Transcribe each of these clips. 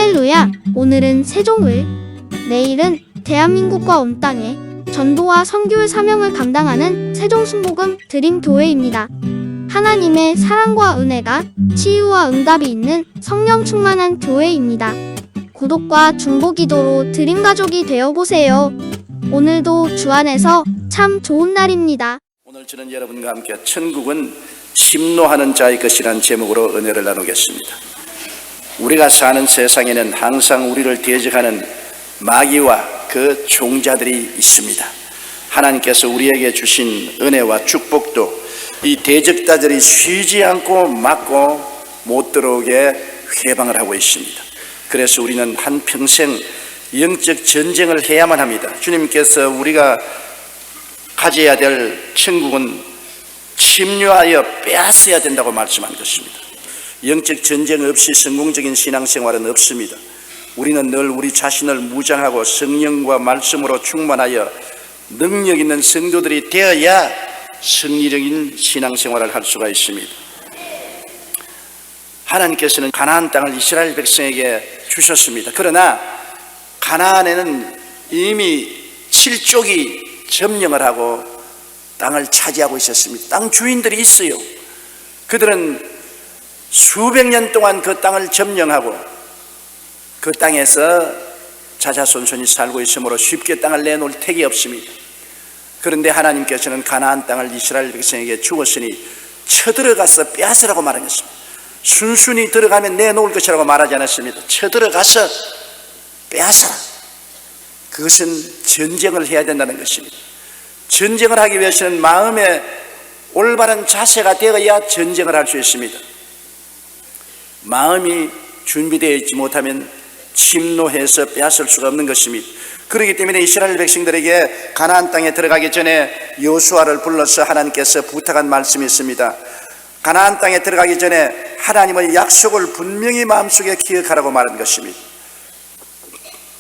할렐루야! 오늘은 세종을, 내일은 대한민국과 온 땅에 전도와 선교의 사명을 감당하는 세종순복음 드림교회입니다. 하나님의 사랑과 은혜가 치유와 응답이 있는 성령 충만한 교회입니다. 구독과 중보기도로 드림가족이 되어보세요. 오늘도 주 안에서 참 좋은 날입니다. 오늘 저는 여러분과 함께 천국은 심노하는 자의 것이라는 제목으로 은혜를 나누겠습니다. 우리가 사는 세상에는 항상 우리를 대적하는 마귀와 그 종자들이 있습니다. 하나님께서 우리에게 주신 은혜와 축복도 이 대적자들이 쉬지 않고 막고 못 들어오게 회방을 하고 있습니다. 그래서 우리는 한평생 영적 전쟁을 해야만 합니다. 주님께서 우리가 가져야 될 천국은 침략하여 빼앗아야 된다고 말씀한 것입니다. 영적 전쟁 없이 성공적인 신앙생활은 없습니다. 우리는 늘 우리 자신을 무장하고 성령과 말씀으로 충만하여 능력 있는 성도들이 되어야 승리적인 신앙생활을 할 수가 있습니다. 하나님께서는 가나안 땅을 이스라엘 백성에게 주셨습니다. 그러나 가나안에는 이미 7족이 점령을 하고 땅을 차지하고 있었습니다. 땅 주인들이 있어요. 그들은 수백 년 동안 그 땅을 점령하고 그 땅에서 자자손손이 살고 있으므로 쉽게 땅을 내놓을 택이 없습니다. 그런데 하나님께서는 가나안 땅을 이스라엘 백성에게 주었으니 쳐들어가서 빼앗으라고 말한 것입니다. 순순히 들어가면 내놓을 것이라고 말하지 않았습니다. 쳐들어가서 빼앗아라. 그것은 전쟁을 해야 된다는 것입니다. 전쟁을 하기 위해서는 마음의 올바른 자세가 되어야 전쟁을 할 수 있습니다. 마음이 준비되어 있지 못하면 침노해서 빼앗을 수가 없는 것입니다. 그렇기 때문에 이스라엘 백성들에게 가나안 땅에 들어가기 전에 여호수아를 불러서 하나님께서 부탁한 말씀이 있습니다. 가나안 땅에 들어가기 전에 하나님의 약속을 분명히 마음속에 기억하라고 말한 것입니다.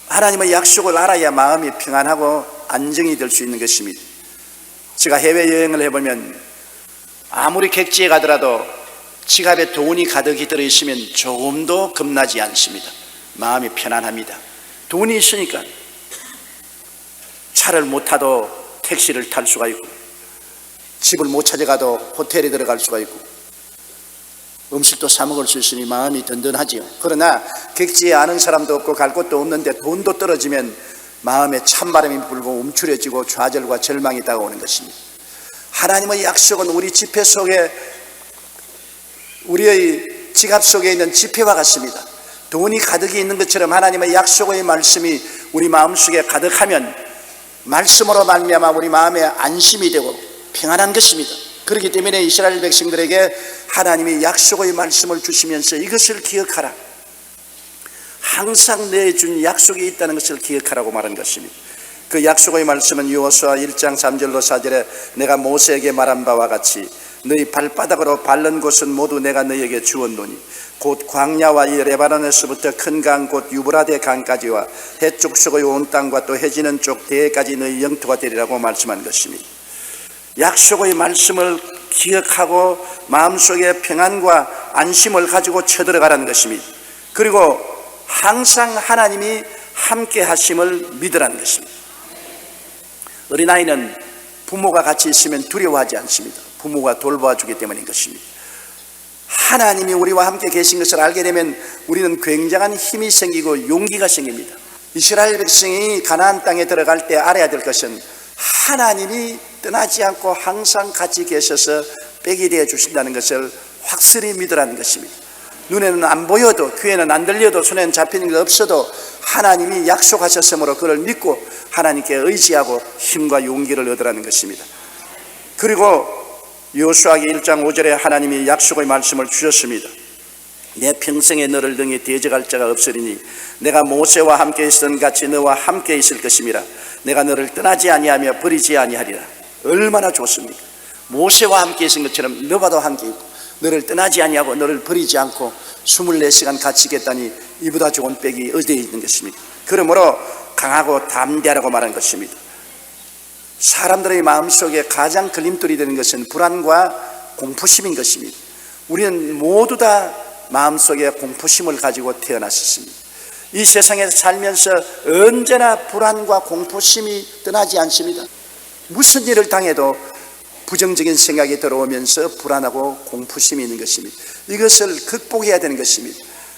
하나님의 약속을 알아야 마음이 평안하고 안정이 될 수 있는 것입니다. 제가 해외여행을 해보면 아무리 객지에 가더라도 지갑에 돈이 가득히 들어있으면 조금도 겁나지 않습니다. 마음이 편안합니다. 돈이 있으니까 차를 못 타도 택시를 탈 수가 있고, 집을 못 찾아가도 호텔에 들어갈 수가 있고, 음식도 사 먹을 수 있으니 마음이 든든하지요. 그러나 객지에 아는 사람도 없고 갈 곳도 없는데 돈도 떨어지면 마음에 찬바람이 불고 움츠려지고 좌절과 절망이 다가오는 것입니다. 하나님의 약속은 우리 지폐 속에, 우리의 지갑 속에 있는 지폐와 같습니다. 돈이 가득히 있는 것처럼 하나님의 약속의 말씀이 우리 마음속에 가득하면 말씀으로 말미암아 우리 마음에 안심이 되고 평안한 것입니다. 그렇기 때문에 이스라엘 백성들에게 하나님이 약속의 말씀을 주시면서 이것을 기억하라, 항상 내준 약속이 있다는 것을 기억하라고 말한 것입니다. 그 약속의 말씀은 여호수아 1장 3절로 4절에 내가 모세에게 말한 바와 같이 너희 발바닥으로 밟는 곳은 모두 내가 너희에게 주었노니 곧 광야와 이 레바논에서부터 큰 강 곧 유브라데 강까지와 해쪽 서의 온 땅과 또 해지는 쪽 대해까지 너희 영토가 되리라고 말씀한 것입니다. 약속의 말씀을 기억하고 마음속에 평안과 안심을 가지고 쳐들어가라는 것입니다. 그리고 항상 하나님이 함께 하심을 믿으라는 것입니다. 어린아이는 부모가 같이 있으면 두려워하지 않습니다. 부모가 돌보아 주기 때문인 것입니다. 하나님이 우리와 함께 계신 것을 알게 되면 우리는 굉장한 힘이 생기고 용기가 생깁니다. 이스라엘 백성이 가나안 땅에 들어갈 때 알아야 될 것은 하나님이 떠나지 않고 항상 같이 계셔서 빽이 되어 주신다는 것을 확실히 믿으라는 것입니다. 눈에는 안 보여도, 귀에는 안 들려도, 손에는 잡히는 게 없어도 하나님이 약속하셨으므로 그걸 믿고 하나님께 의지하고 힘과 용기를 얻으라는 것입니다. 그리고 여호수아기 1장 5절에 하나님이 약속의 말씀을 주셨습니다. 내 평생에 너를 등에 대적할 자가 없으리니 내가 모세와 함께 있었던 같이 너와 함께 있을 것임이라. 내가 너를 떠나지 아니하며 버리지 아니하리라. 얼마나 좋습니까? 모세와 함께 있은 것처럼 너와도 함께 있고 너를 떠나지 아니하고 너를 버리지 않고 24시간 같이 있겠다니 이보다 좋은 빽이 어디에 있는 것입니까? 그러므로 강하고 담대하라고 말한 것입니다. 사람들의 마음속에 가장 걸림돌이 되는 것은 불안과 공포심인 것입니다. 우리는 모두 다 마음속에 공포심을 가지고 태어났습니다. 이 세상에서 살면서 언제나 불안과 공포심이 떠나지 않습니다. 무슨 일을 당해도 부정적인 생각이 들어오면서 불안하고 공포심이 있는 것입니다. 이것을 극복해야 되는 것입니다.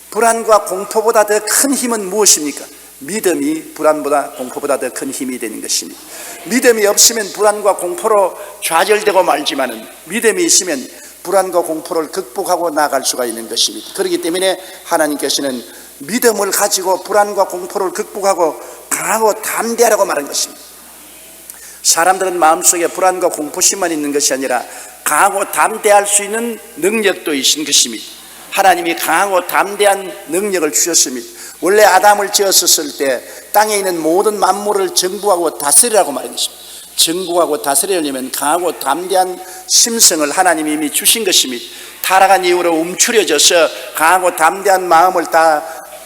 불안과 공포보다 더 큰 힘은 무엇입니까? 믿음이 불안보다 공포보다 더 큰 힘이 되는 것입니다. 믿음이 없으면 불안과 공포로 좌절되고 말지만은 믿음이 있으면 불안과 공포를 극복하고 나아갈 수가 있는 것입니다. 그렇기 때문에 하나님께서는 믿음을 가지고 불안과 공포를 극복하고 강하고 담대하라고 말한 것입니다. 사람들은 마음속에 불안과 공포심만 있는 것이 아니라 강하고 담대할 수 있는 능력도 있는 것입니다. 하나님이 강하고 담대한 능력을 주셨습니다. 원래 아담을 지었을 때 땅에 있는 모든 만물을 정복하고 다스리라고 말한 것입니다. 정복하고 다스리려면 강하고 담대한 심성을 하나님이 이미 주신 것입니다. 타락한 이후로 움츠려져서 강하고 담대한 마음을 다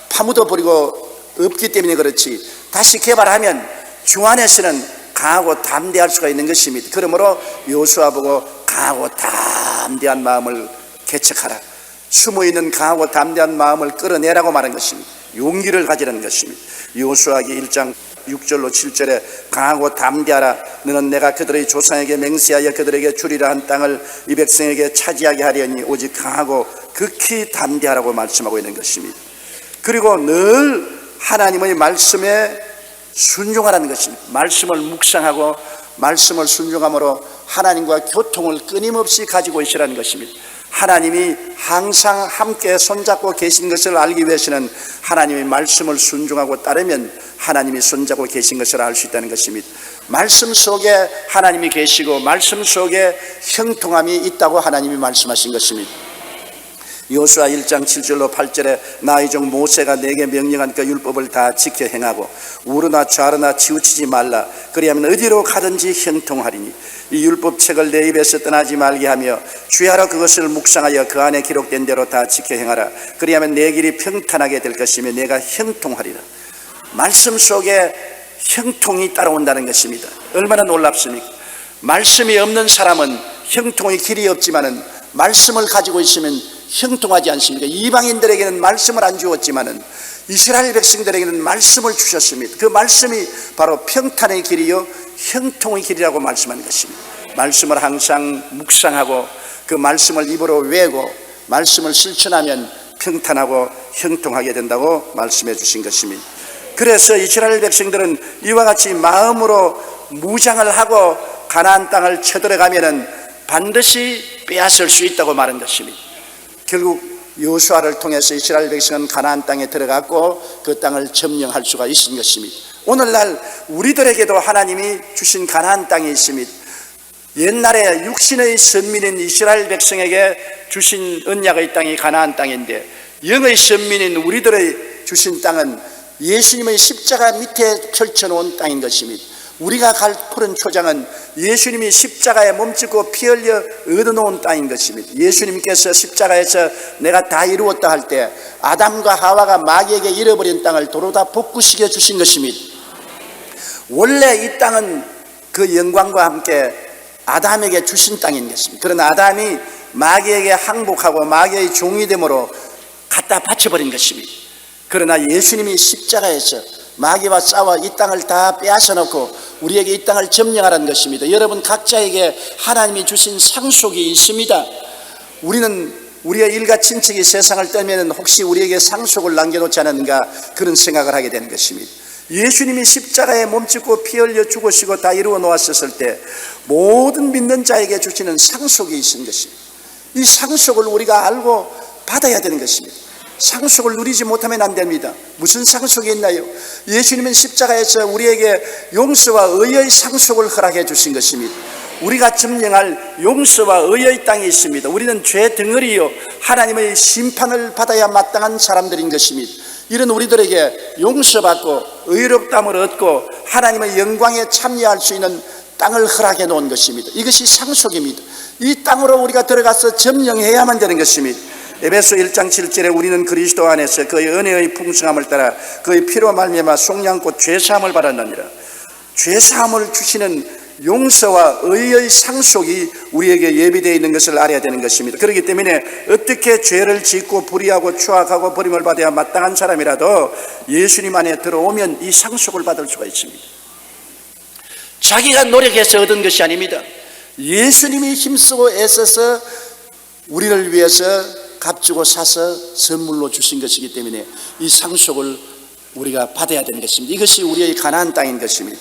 파묻어버리고 없기 때문에 그렇지, 다시 개발하면 주 안에서는 강하고 담대할 수가 있는 것입니다. 그러므로 여호수아 보고 강하고 담대한 마음을 개척하라, 숨어있는 강하고 담대한 마음을 끌어내라고 말한 것입니다. 용기를 가지라는 것입니다. 여호수아기 1장 6절로 7절에 강하고 담대하라, 너는 내가 그들의 조상에게 맹세하여 그들에게 주리라 한 땅을 이 백성에게 차지하게 하려니 오직 강하고 극히 담대하라고 말씀하고 있는 것입니다. 그리고 늘 하나님의 말씀에 순종하라는 것입니다. 말씀을 묵상하고 말씀을 순종함으로 하나님과 교통을 끊임없이 가지고 있으라는 것입니다. 하나님이 항상 함께 손잡고 계신 것을 알기 위해서는 하나님의 말씀을 순종하고 따르면 하나님이 손잡고 계신 것을 알 수 있다는 것입니다. 말씀 속에 하나님이 계시고 말씀 속에 형통함이 있다고 하나님이 말씀하신 것입니다. 여호수아 1장 7절로 8절에 나의 종 모세가 내게 명령한 그 율법을 다 지켜 행하고 우르나 좌르나 치우치지 말라, 그리하면 어디로 가든지 형통하리니 이 율법책을 내 입에서 떠나지 말게 하며 주야로 그것을 묵상하여 그 안에 기록된 대로 다 지켜 행하라, 그리하면 내 길이 평탄하게 될 것이며 내가 형통하리라. 말씀 속에 형통이 따라온다는 것입니다. 얼마나 놀랍습니까? 말씀이 없는 사람은 형통의 길이 없지만은 말씀을 가지고 있으면 형통하지 않습니까? 이방인들에게는 말씀을 안 주었지만은 이스라엘 백성들에게는 말씀을 주셨습니다. 그 말씀이 바로 평탄의 길이요 형통의 길이라고 말씀하는 것입니다. 말씀을 항상 묵상하고 그 말씀을 입으로 외우고 말씀을 실천하면 평탄하고 형통하게 된다고 말씀해 주신 것입니다. 그래서 이스라엘 백성들은 이와 같이 마음으로 무장을 하고 가나안 땅을 쳐들어가면은 반드시 빼앗을 수 있다고 말한 것입니다. 결국 여호수아를 통해서 이스라엘 백성은 가나안 땅에 들어갔고 그 땅을 점령할 수가 있은 것입니다. 오늘날 우리들에게도 하나님이 주신 가나안 땅이 있습니다. 옛날에 육신의 선민인 이스라엘 백성에게 주신 언약의 땅이 가나안 땅인데, 영의 선민인 우리들의 주신 땅은 예수님의 십자가 밑에 펼쳐놓은 땅인 것입니다. 우리가 갈 푸른 초장은 예수님이 십자가에 몸짓고 피 흘려 얻어놓은 땅인 것입니다. 예수님께서 십자가에서 내가 다 이루었다 할 때 아담과 하와가 마귀에게 잃어버린 땅을 도로 다 복구시켜 주신 것입니다. 원래 이 땅은 그 영광과 함께 아담에게 주신 땅인 것입니다. 그러나 아담이 마귀에게 항복하고 마귀의 종이 됨으로 갖다 바쳐버린 것입니다. 그러나 예수님이 십자가에서 마귀와 싸워 이 땅을 다 빼앗아 놓고 우리에게 이 땅을 점령하라는 것입니다. 여러분 각자에게 하나님이 주신 상속이 있습니다. 우리는 우리의 일가 친척이 세상을 떠나면 혹시 우리에게 상속을 남겨놓지 않았는가 그런 생각을 하게 되는 것입니다. 예수님이 십자가에 몸짓고 피 흘려 죽으시고 다 이루어 놓았을 때 모든 믿는 자에게 주시는 상속이 있는 것입니다. 이 상속을 우리가 알고 받아야 되는 것입니다. 상속을 누리지 못하면 안 됩니다. 무슨 상속이 있나요? 예수님은 십자가에서 우리에게 용서와 의의 상속을 허락해 주신 것입니다. 우리가 점령할 용서와 의의 땅이 있습니다. 우리는 죄 덩어리요 하나님의 심판을 받아야 마땅한 사람들인 것입니다. 이런 우리들에게 용서받고 의롭다함을 얻고 하나님의 영광에 참여할 수 있는 땅을 허락해 놓은 것입니다. 이것이 상속입니다. 이 땅으로 우리가 들어가서 점령해야만 되는 것입니다. 에베소 1장 7절에 우리는 그리스도 안에서 그의 은혜의 풍성함을 따라 그의 피로 말미암아 속량고 죄사함을 받았느니라. 죄사함을 주시는 용서와 의의 상속이 우리에게 예비되어 있는 것을 알아야 되는 것입니다. 그렇기 때문에 어떻게 죄를 짓고 불의하고 추악하고 버림을 받아야 마땅한 사람이라도 예수님 안에 들어오면 이 상속을 받을 수가 있습니다. 자기가 노력해서 얻은 것이 아닙니다. 예수님이 힘쓰고 애써서 우리를 위해서 값주고 사서 선물로 주신 것이기 때문에 이 상속을 우리가 받아야 되는 것입니다. 이것이 우리의 가나안 땅인 것입니다.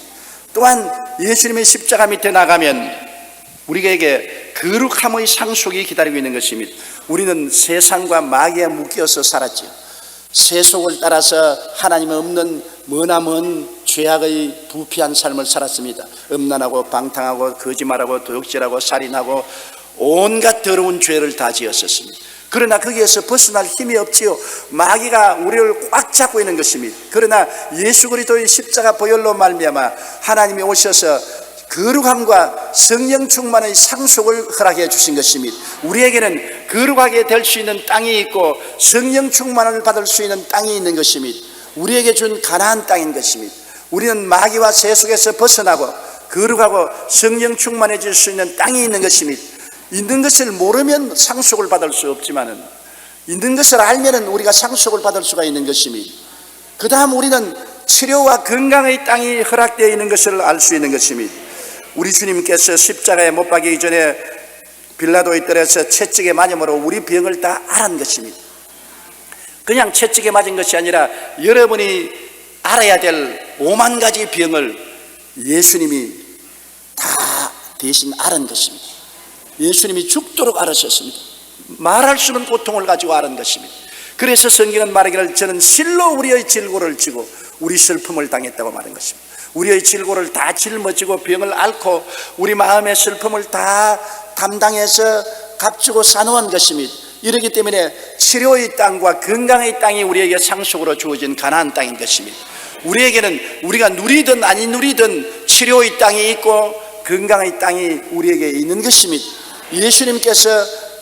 또한 예수님의 십자가 밑에 나가면 우리에게 거룩함의 상속이 기다리고 있는 것입니다. 우리는 세상과 마귀에 묶여서 살았죠. 세속을 따라서 하나님 없는 머나먼 죄악의 부패한 삶을 살았습니다. 음란하고 방탕하고 거짓말하고 도둑질하고 살인하고 온갖 더러운 죄를 다 지었었습니다. 그러나 거기에서 벗어날 힘이 없지요. 마귀가 우리를 꽉 잡고 있는 것입니다. 그러나 예수 그리스도의 십자가 보혈로 말미암아 하나님이 오셔서 거룩함과 성령 충만의 상속을 허락해 주신 것입니다. 우리에게는 거룩하게 될 수 있는 땅이 있고 성령 충만을 받을 수 있는 땅이 있는 것입니다. 우리에게 준 가나안 땅인 것입니다. 우리는 마귀와 세속에서 벗어나고 거룩하고 성령 충만해질 수 있는 땅이 있는 것입니다. 있는 것을 모르면 상속을 받을 수 없지만은 있는 것을 알면은 우리가 상속을 받을 수가 있는 것입니다. 그 다음 우리는 치료와 건강의 땅이 허락되어 있는 것을 알 수 있는 것입니다. 우리 주님께서 십자가에 못 박이기 전에 빌라도의 뜰에서 채찍에 맞음으로 우리 병을 다 앓은 것입니다. 그냥 채찍에 맞은 것이 아니라 여러분이 알아야 될 5만 가지 병을 예수님이 다 대신 앓은 것입니다. 예수님이 죽도록 앓으셨습니다. 말할 수 없는 고통을 가지고 앓은 것입니다. 그래서 성경은 말하기를 저는 실로 우리의 질고를 지고 우리 슬픔을 당했다고 말한 것입니다. 우리의 질고를 다 짊어지고 병을 앓고 우리 마음의 슬픔을 다 담당해서 값주고 싸놓은 것입니다. 이렇기 때문에 치료의 땅과 건강의 땅이 우리에게 상속으로 주어진 가나안 땅인 것입니다. 우리에게는 우리가 누리든 아니 누리든 치료의 땅이 있고 건강의 땅이 우리에게 있는 것입니다. 예수님께서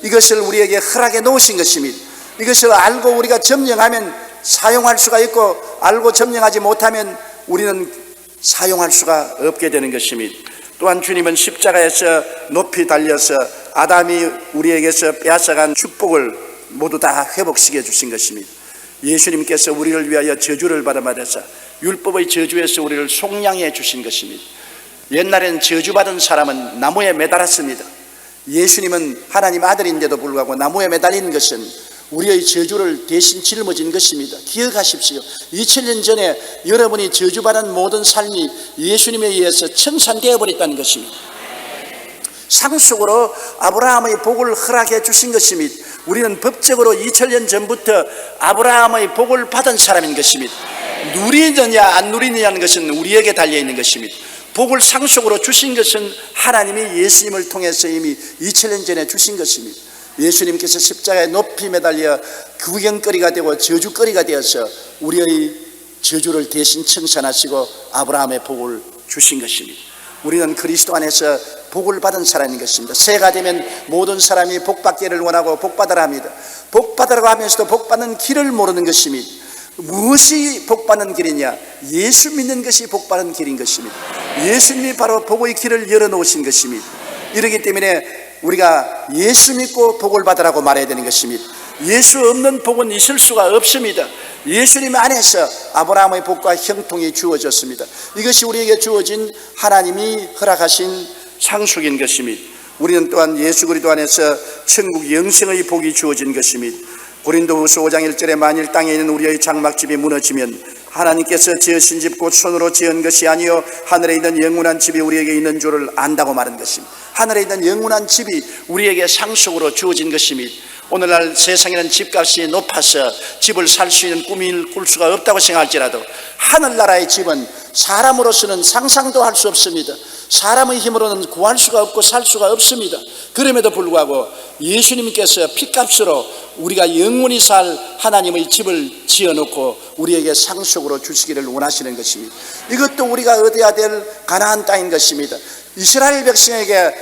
이것을 우리에게 허락해 놓으신 것입니다. 이것을 알고 우리가 점령하면 사용할 수가 있고 알고 점령하지 못하면 우리는 사용할 수가 없게 되는 것입니다. 또한 주님은 십자가에서 높이 달려서 아담이 우리에게서 빼앗아간 축복을 모두 다 회복시켜 주신 것입니다. 예수님께서 우리를 위하여 저주를 받아서 율법의 저주에서 우리를 속량해 주신 것입니다. 옛날에는 저주받은 사람은 나무에 매달았습니다. 예수님은 하나님 아들인데도 불구하고 나무에 매달린 것은 우리의 저주를 대신 짊어진 것입니다. 기억하십시오. 2000년 전에 여러분이 저주받은 모든 삶이 예수님에 의해서 청산되어 버렸다는 것입니다. 상속으로 아브라함의 복을 허락해 주신 것입니다. 우리는 법적으로 2000년 전부터 아브라함의 복을 받은 사람인 것입니다. 누리느냐 안 누리느냐는 것은 우리에게 달려있는 것입니다. 복을 상속으로 주신 것은 하나님이 예수님을 통해서 이미 2000년 전에 주신 것입니다. 예수님께서 십자가에 높이 매달려 구경거리가 되고 저주거리가 되어서 우리의 저주를 대신 청산하시고 아브라함의 복을 주신 것입니다. 우리는 그리스도 안에서 복을 받은 사람인 것입니다. 새해가 되면 모든 사람이 복받기를 원하고 복받으라 합니다. 복받으라고 하면서도 복받는 길을 모르는 것입니다. 무엇이 복받는 길이냐? 예수 믿는 것이 복받는 길인 것입니다. 예수님이 바로 복의 길을 열어놓으신 것입니다. 이렇기 때문에 우리가 예수 믿고 복을 받으라고 말해야 되는 것입니다. 예수 없는 복은 있을 수가 없습니다. 예수님 안에서 아브라함의 복과 형통이 주어졌습니다. 이것이 우리에게 주어진 하나님이 허락하신 상속인 것입니다. 우리는 또한 예수 그리스도 안에서 천국 영생의 복이 주어진 것입니다. 고린도후서 5장 1절에 만일 땅에 있는 우리의 장막집이 무너지면 하나님께서 지으신 집 곧 손으로 지은 것이 아니요 하늘에 있는 영원한 집이 우리에게 있는 줄을 안다고 말한 것입니다. 하늘에 있는 영원한 집이 우리에게 상속으로 주어진 것입니다. 오늘날 세상에는 집값이 높아서 집을 살 수 있는 꿈을 꿀 수가 없다고 생각할지라도 하늘나라의 집은 사람으로서는 상상도 할 수 없습니다. 사람의 힘으로는 구할 수가 없고 살 수가 없습니다. 그럼에도 불구하고 예수님께서 피값으로 우리가 영원히 살 하나님의 집을 지어놓고 우리에게 상속으로 주시기를 원하시는 것입니다. 이것도 우리가 얻어야 될 가나안 땅인 것입니다. 이스라엘 백성에게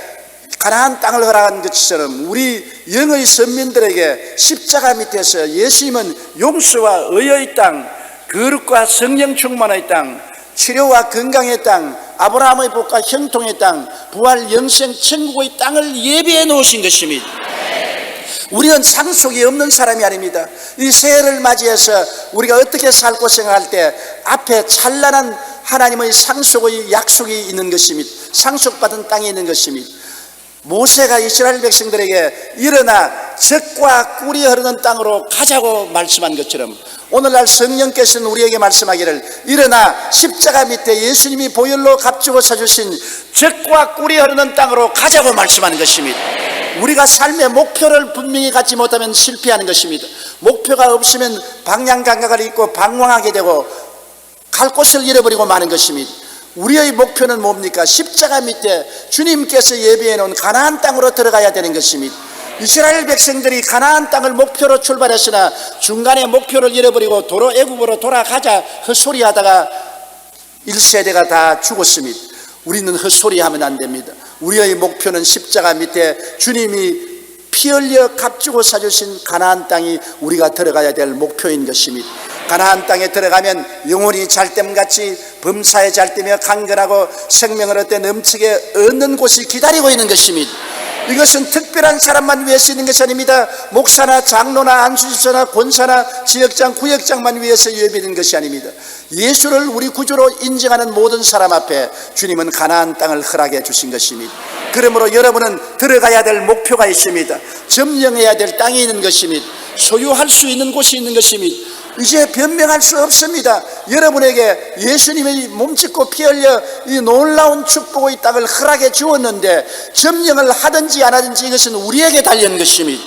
가나안 땅을 허락한 것처럼 우리 영의 선민들에게 십자가 밑에서 예수님은 용서와 의의 땅, 거룩과 성령 충만의 땅, 치료와 건강의 땅, 아브라함의 복과 형통의 땅, 부활 영생 천국의 땅을 예비해 놓으신 것입니다. 우리는 상속이 없는 사람이 아닙니다. 이 새해를 맞이해서 우리가 어떻게 살고 생각할 때 앞에 찬란한 하나님의 상속의 약속이 있는 것입니다. 상속받은 땅이 있는 것입니다. 모세가 이스라엘 백성들에게 일어나 젖과 꿀이 흐르는 땅으로 가자고 말씀한 것처럼 오늘날 성령께서는 우리에게 말씀하기를 일어나 십자가 밑에 예수님이 보혈로 값주고 사주신 젖과 꿀이 흐르는 땅으로 가자고 말씀하는 것입니다. 우리가 삶의 목표를 분명히 갖지 못하면 실패하는 것입니다. 목표가 없으면 방향감각을 잃고 방황하게 되고 갈 곳을 잃어버리고 마는 것입니다. 우리의 목표는 뭡니까? 십자가 밑에 주님께서 예비해 놓은 가나안 땅으로 들어가야 되는 것입니다. 이스라엘 백성들이 가나안 땅을 목표로 출발했으나 중간에 목표를 잃어버리고 도로 애굽으로 돌아가자 헛소리하다가 1세대가 다 죽었습니다. 우리는 헛소리하면 안 됩니다. 우리의 목표는 십자가 밑에 주님이 피 흘려 값주고 사주신 가나안 땅이 우리가 들어가야 될 목표인 것입니다. 가나안 땅에 들어가면 영혼이 잘됨같이 범사에 잘되며 강건하고 생명을 얻되 넘치게 얻는 곳이 기다리고 있는 것입니다. 이것은 특별한 사람만 위해서 있는 것이 아닙니다. 목사나 장로나 안수집사나 권사나 지역장 구역장만 위해서 예비된 것이 아닙니다. 예수를 우리 구주로 인정하는 모든 사람 앞에 주님은 가나안 땅을 허락해 주신 것입니다. 그러므로 여러분은 들어가야 될 목표가 있습니다. 점령해야 될 땅이 있는 것입니다. 소유할 수 있는 곳이 있는 것입니다. 이제 변명할 수 없습니다. 여러분에게 예수님이 몸짓고 피 흘려 이 놀라운 축복의 땅을 허락해 주었는데 점령을 하든지 안 하든지 이것은 우리에게 달린 것입니다.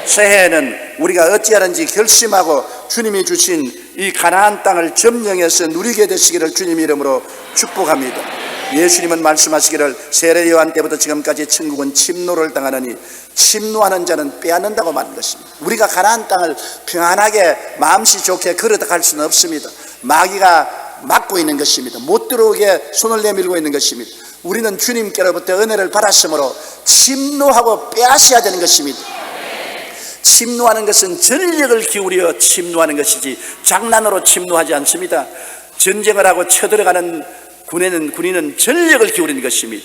새해에는 우리가 어찌하는지 결심하고 주님이 주신 이 가나안 땅을 점령해서 누리게 되시기를 주님 이름으로 축복합니다. 예수님은 말씀하시기를 세례 요한 때부터 지금까지 천국은 침노를 당하느니 침노하는 자는 빼앗는다고 말한 것입니다. 우리가 가나안 땅을 평안하게 마음씨 좋게 걸어갈 수는 없습니다. 마귀가 막고 있는 것입니다. 못 들어오게 손을 내밀고 있는 것입니다. 우리는 주님께로부터 은혜를 받았으므로 침노하고 빼앗아야 되는 것입니다. 침노하는 것은 전력을 기울여 침노하는 것이지 장난으로 침노하지 않습니다. 전쟁을 하고 쳐들어가는 군인은 전력을 기울이는 것입니다.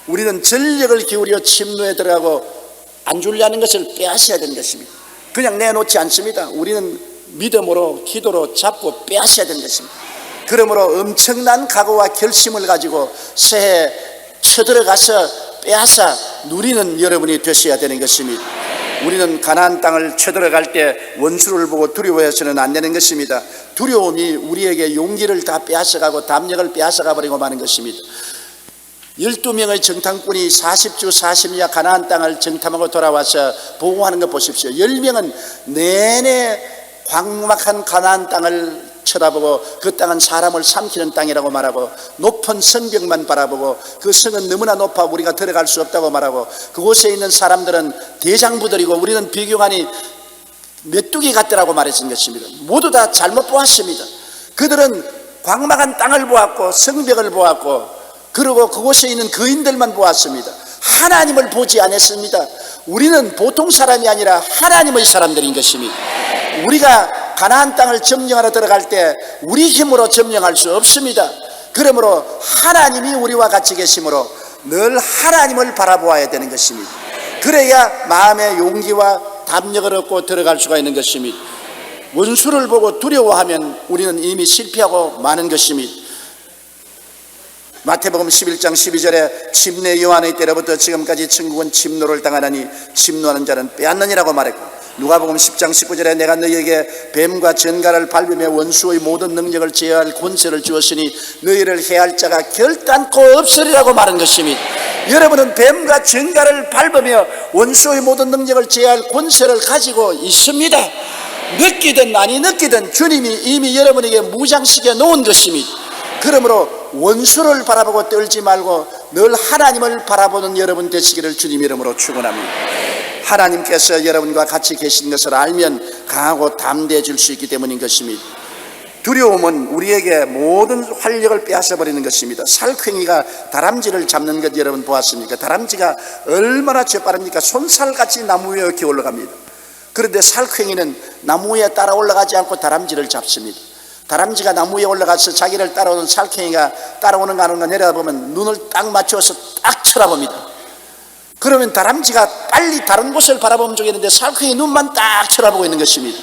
우리는 전력을 기울여 침노에 들어가고 안 주려는 것을 빼앗아야 되는 것입니다. 그냥 내놓지 않습니다. 우리는 믿음으로 기도로 잡고 빼앗아야 되는 것입니다. 그러므로 엄청난 각오와 결심을 가지고 새해 쳐들어가서 빼앗아 누리는 여러분이 되셔야 되는 것입니다. 우리는 가나안 땅을 쳐들어갈 때 원수를 보고 두려워해서는 안 되는 것입니다. 두려움이 우리에게 용기를 다 빼앗아가고 담력을 빼앗아가 버리고 마는 것입니다. 12명의 정탐꾼이 40주 40야 가나안 땅을 정탐하고 돌아와서 보고하는 것 보십시오. 10명은 내내 광막한 가나안 땅을 쳐다보고 그 땅은 사람을 삼키는 땅이라고 말하고 높은 성벽만 바라보고 그 성은 너무나 높아 우리가 들어갈 수 없다고 말하고 그곳에 있는 사람들은 대장부들이고 우리는 비교관이 메뚜기 같더라고 말했던 것입니다. 모두 다 잘못 보았습니다. 그들은 광막한 땅을 보았고 성벽을 보았고 그리고 그곳에 있는 거인들만 보았습니다. 하나님을 보지 않았습니다. 우리는 보통 사람이 아니라 하나님의 사람들인 것입니다. 우리가 가나안 땅을 점령하러 들어갈 때 우리 힘으로 점령할 수 없습니다. 그러므로 하나님이 우리와 같이 계시므로 늘 하나님을 바라보아야 되는 것입니다. 그래야 마음의 용기와 담력을 얻고 들어갈 수가 있는 것입니다. 원수를 보고 두려워하면 우리는 이미 실패하고 마는 것입니다. 마태복음 11장 12절에 침례 요한의 때로부터 지금까지 천국은 침노를 당하나니 침노하는 자는 빼앗느니라고 말했고 누가복음 10장 19절에 내가 너희에게 뱀과 전갈을 밟으며 원수의 모든 능력을 제어할 권세를 주었으니 너희를 해할 자가 결단코 없으리라고 말한 것입니다. 여러분은 뱀과 전갈을 밟으며 원수의 모든 능력을 제어할 권세를 가지고 있습니다. 느끼든 아니 느끼든 주님이 이미 여러분에게 무장시켜 놓은 것입니다. 그러므로 원수를 바라보고 떨지 말고 늘 하나님을 바라보는 여러분 되시기를 주님 이름으로 축원합니다. 하나님께서 여러분과 같이 계신 것을 알면 강하고 담대해질 수 있기 때문인 것입니다. 두려움은 우리에게 모든 활력을 빼앗아버리는 것입니다. 살쾡이가 다람쥐를 잡는 것 여러분 보았습니까? 다람쥐가 얼마나 재빠릅니까? 손살같이 나무 위에 이렇게 올라갑니다. 그런데 살쾡이는 나무 위에 따라 올라가지 않고 다람쥐를 잡습니다. 다람쥐가 나무에 올라가서 자기를 따라오는 살쾡이가 따라오는 거 내려다보면 눈을 딱 맞춰서 딱 쳐다봅니다. 그러면 다람쥐가 빨리 다른 곳을 바라보면 좋겠는데 살쾡이 눈만 딱 쳐다보고 있는 것입니다.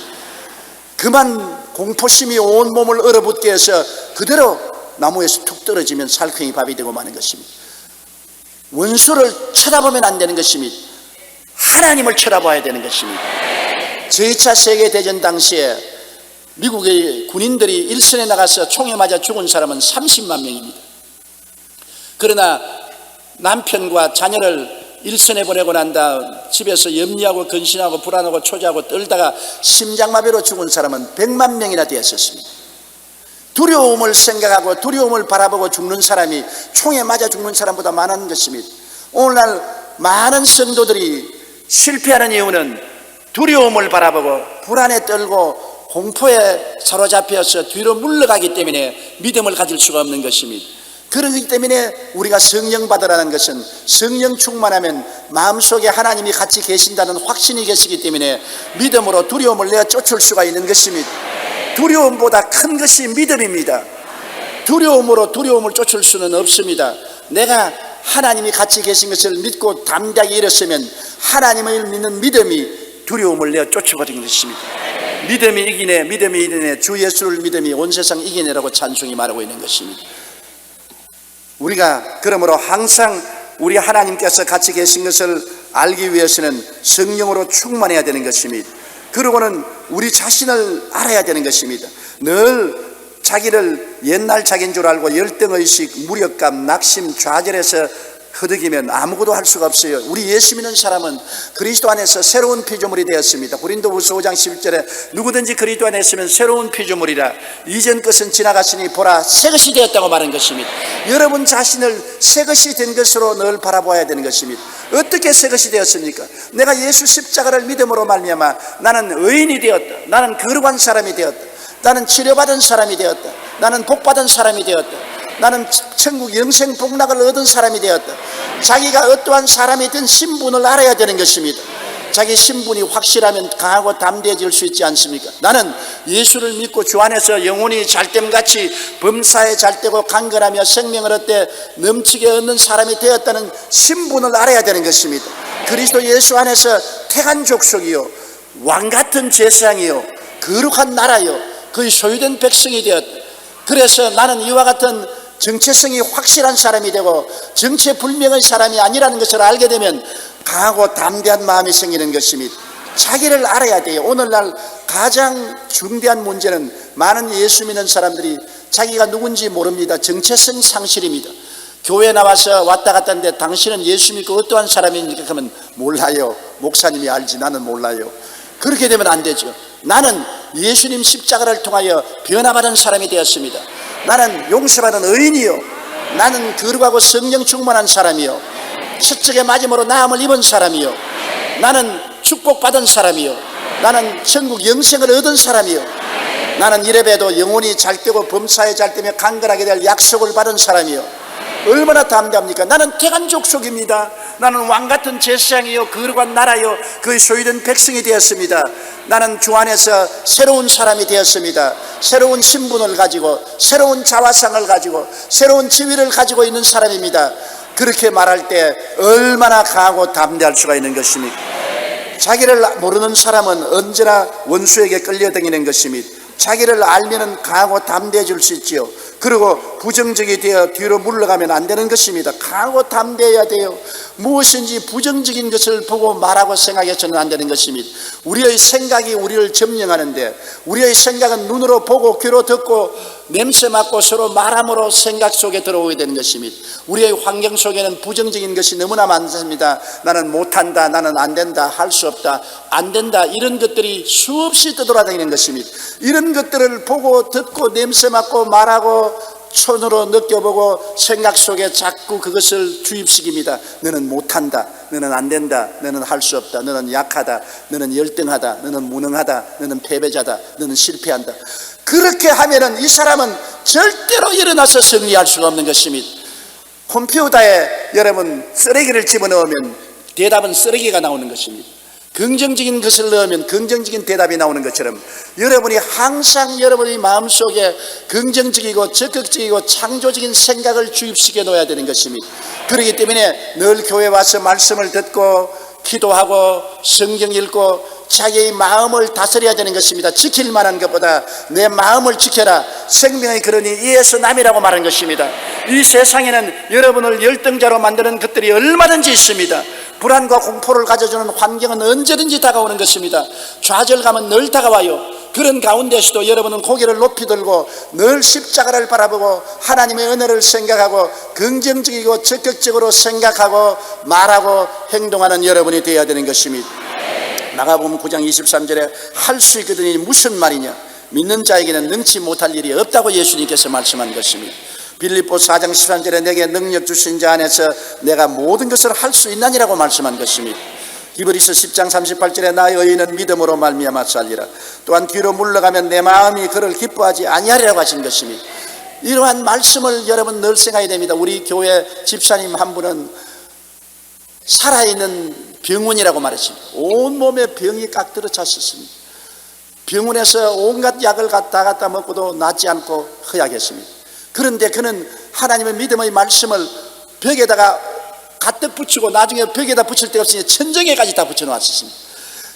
그만 공포심이 온 몸을 얼어붙게 해서 그대로 나무에서 툭 떨어지면 살쾡이 밥이 되고 마는 것입니다. 원수를 쳐다보면 안 되는 것입니다. 하나님을 쳐다봐야 되는 것입니다. 제2차 세계대전 당시에 미국의 군인들이 일선에 나가서 총에 맞아 죽은 사람은 30만 명입니다. 그러나 남편과 자녀를 일선에 보내고 난 다음 집에서 염려하고 근심하고 불안하고 초조하고 떨다가 심장마비로 죽은 사람은 100만 명이나 되었었습니다. 두려움을 생각하고 두려움을 바라보고 죽는 사람이 총에 맞아 죽는 사람보다 많은 것입니다. 오늘날 많은 성도들이 실패하는 이유는 두려움을 바라보고 불안에 떨고 공포에 사로잡혀서 뒤로 물러가기 때문에 믿음을 가질 수가 없는 것입니다. 그렇기 때문에 우리가 성령 받으라는 것은 성령 충만하면 마음속에 하나님이 같이 계신다는 확신이 계시기 때문에 믿음으로 두려움을 내어 쫓을 수가 있는 것입니다. 두려움보다 큰 것이 믿음입니다. 두려움으로 두려움을 쫓을 수는 없습니다. 내가 하나님이 같이 계신 것을 믿고 담대하게 일었으면 하나님을 믿는 믿음이 두려움을 내어 쫓아버리는 것입니다. 믿음이 이기네, 믿음이 이기네, 주 예수를 믿음이 온 세상 이기네라고 찬송이 말하고 있는 것입니다. 우리가 그러므로 항상 우리 하나님께서 같이 계신 것을 알기 위해서는 성령으로 충만해야 되는 것입니다. 그리고는 우리 자신을 알아야 되는 것입니다. 늘 자기를 옛날 자기인 줄 알고 열등의식, 무력감, 낙심, 좌절해서 허덕이면 아무것도 할 수가 없어요. 우리 예수 믿는 사람은 그리스도 안에서 새로운 피조물이 되었습니다. 고린도후서 5장 11절에 누구든지 그리스도 안에 있으면 새로운 피조물이라 이전 것은 지나갔으니 보라 새것이 되었다고 말한 것입니다. 여러분 자신을 새것이 된 것으로 늘 바라봐야 되는 것입니다. 어떻게 새것이 되었습니까? 내가 예수 십자가를 믿음으로 말미암아 나는 의인이 되었다. 나는 거룩한 사람이 되었다. 나는 치료받은 사람이 되었다. 나는 복받은 사람이 되었다. 나는 천국 영생 복락을 얻은 사람이 되었다. 자기가 어떠한 사람이 된 신분을 알아야 되는 것입니다. 자기 신분이 확실하면 강하고 담대해질 수 있지 않습니까? 나는 예수를 믿고 주 안에서 영혼이 잘됨같이 범사에 잘되고 강건하며 생명을 얻되 넘치게 얻는 사람이 되었다는 신분을 알아야 되는 것입니다. 그리스도 예수 안에서 택한 족속이요 왕같은 제사장이요 거룩한 나라요 그의 소유된 백성이 되었다. 그래서 나는 이와 같은 정체성이 확실한 사람이 되고 정체불명의 사람이 아니라는 것을 알게 되면 강하고 담대한 마음이 생기는 것입니다. 자기를 알아야 돼요. 오늘날 가장 중대한 문제는 많은 예수 믿는 사람들이 자기가 누군지 모릅니다. 정체성 상실입니다. 교회 나와서 왔다 갔다 하는데 당신은 예수 믿고 어떠한 사람입니까? 그러면 몰라요. 목사님이 알지 나는 몰라요. 그렇게 되면 안 되죠. 나는 예수님 십자가를 통하여 변화받은 사람이 되었습니다. 나는 용서받은 의인이요 나는 거룩하고 성령 충만한 사람이요 첫째에 맞음으로 나음을 입은 사람이요 나는 축복받은 사람이요 나는 천국 영생을 얻은 사람이요 나는 이래봬도 영혼이 잘되고 범사에 잘되며 강건하게 될 약속을 받은 사람이요 얼마나 담대합니까? 나는 택한 족속입니다. 나는 왕같은 제사장이요 거룩한 나라요 그의 소유된 백성이 되었습니다. 나는 주 안에서 새로운 사람이 되었습니다. 새로운 신분을 가지고 새로운 자화상을 가지고 새로운 지위를 가지고 있는 사람입니다. 그렇게 말할 때 얼마나 강하고 담대할 수가 있는 것입니까? 자기를 모르는 사람은 언제나 원수에게 끌려다니는 것입니다. 자기를 알면 강하고 담대해질 수 있지요. 그리고 부정적이 되어 뒤로 물러가면 안 되는 것입니다. 강하고 담대해야 돼요. 무엇인지 부정적인 것을 보고 말하고 생각해서는 안 되는 것입니다. 우리의 생각이 우리를 점령하는데 우리의 생각은 눈으로 보고 귀로 듣고 냄새 맡고 서로 말함으로 생각 속에 들어오게 되는 것입니다. 우리의 환경 속에는 부정적인 것이 너무나 많습니다. 나는 못한다, 나는 안 된다, 할 수 없다, 안 된다 이런 것들이 수없이 떠돌아다니는 것입니다. 이런 것들을 보고 듣고 냄새 맡고 말하고 손으로 느껴보고 생각 속에 자꾸 그것을 주입시킵니다. 너는 못한다, 너는 안 된다, 너는 할 수 없다, 너는 약하다, 너는 열등하다, 너는 무능하다, 너는 패배자다, 너는 실패한다. 그렇게 하면은 이 사람은 절대로 일어나서 승리할 수가 없는 것입니다. 컴퓨터에 여러분 쓰레기를 집어넣으면 대답은 쓰레기가 나오는 것입니다. 긍정적인 것을 넣으면 긍정적인 대답이 나오는 것처럼 여러분이 항상 여러분의 마음속에 긍정적이고 적극적이고 창조적인 생각을 주입시켜 놓아야 되는 것입니다. 그렇기 때문에 늘 교회 와서 말씀을 듣고 기도하고 성경 읽고 자기의 마음을 다스려야 되는 것입니다. 지킬 만한 것보다 내 마음을 지켜라. 생명의 근원이 이에서 남이라고 말한 것입니다. 이 세상에는 여러분을 열등자로 만드는 것들이 얼마든지 있습니다. 불안과 공포를 가져주는 환경은 언제든지 다가오는 것입니다. 좌절감은 늘 다가와요. 그런 가운데서도 여러분은 고개를 높이 들고 늘 십자가를 바라보고 하나님의 은혜를 생각하고 긍정적이고 적극적으로 생각하고 말하고 행동하는 여러분이 되어야 되는 것입니다. 마가복음 9장 23절에 할 수 있거든이 무슨 말이냐, 믿는 자에게는 능치 못할 일이 없다고 예수님께서 말씀한 것입니다. 빌립보서 4장 13절에 내게 능력 주신 자 안에서 내가 모든 것을 할 수 있나니라고 말씀한 것입니다. 히브리서 10장 38절에 나의 의인은 믿음으로 말미암아 살리라. 또한 뒤로 물러가면 내 마음이 그를 기뻐하지 아니하리라고 하신 것입니다. 이러한 말씀을 여러분 늘 생각해야 됩니다. 우리 교회 집사님 한 분은 살아있는 병원이라고 말했습니다. 온몸에 병이 꽉 들어찼었습니다. 병원에서 온갖 약을 갖다 먹고도 낫지 않고 허약했습니다. 그런데 그는 하나님의 믿음의 말씀을 벽에다가 가득 붙이고 나중에 벽에다 붙일 데가 없으니 천정에까지 다 붙여놓았습니다.